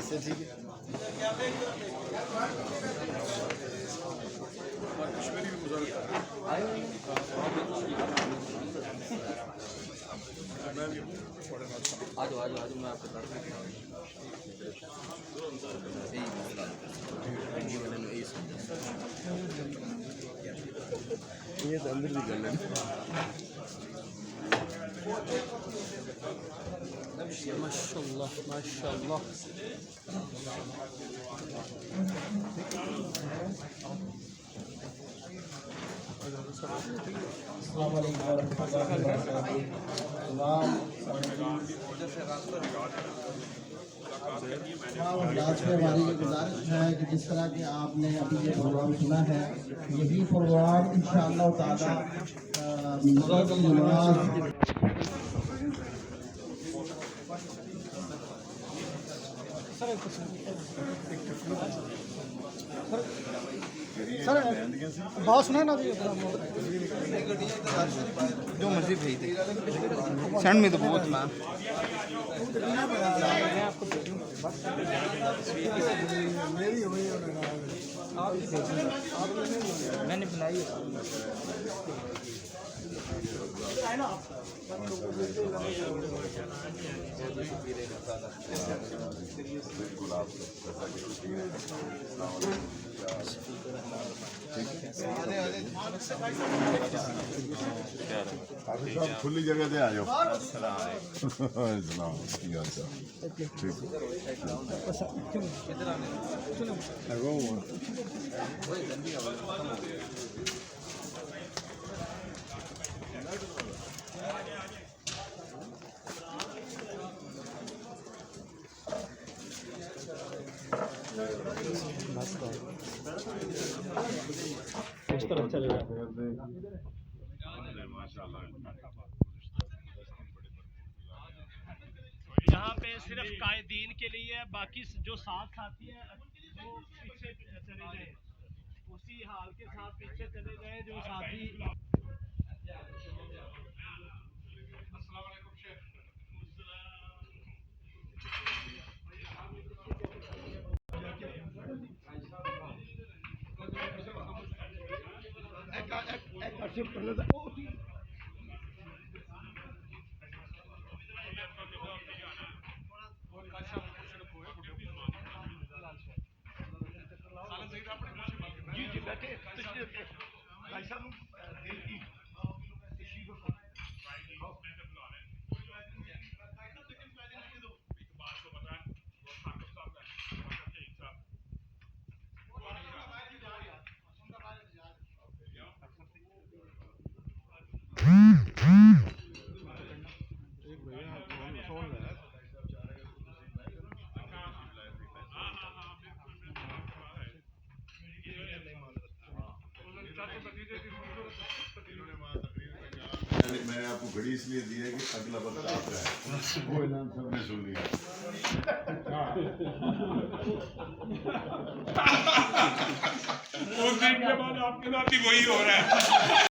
इससे ठीक है। कश्मीरी भी मुजाहिद मैं भी पढ़ना चाहता आज मैं आपको कर ये तो अंदर भी कर लेना। माशाल्लाह माशाल्लाह। लास्ट में हमारी ये गुजारिश है कि जिस तरह के आपने अभी ये प्रोग्राम सुना है, यही प्रोग्राम इंशाअल्लाह ताला सर बात सुना ना जी, जो मर्जी भेज दे सेंड में तो बहुत मैम मैंने बनाई है। खुली जगह से आ जाओ। यहाँ पे सिर्फ कायदीन के लिए, बाकी जो साथ साथी हैं वो पीछे चले गए, उसी हाल के साथ पीछे चले गए जो साथी। जी बैठे मैंने आपको घड़ी इसलिए दी है कि अगला वक्त आपका है, वो ऐलान सबने सुन लिया। उस दिन के बाद आपके साथ ही वही हो रहा है।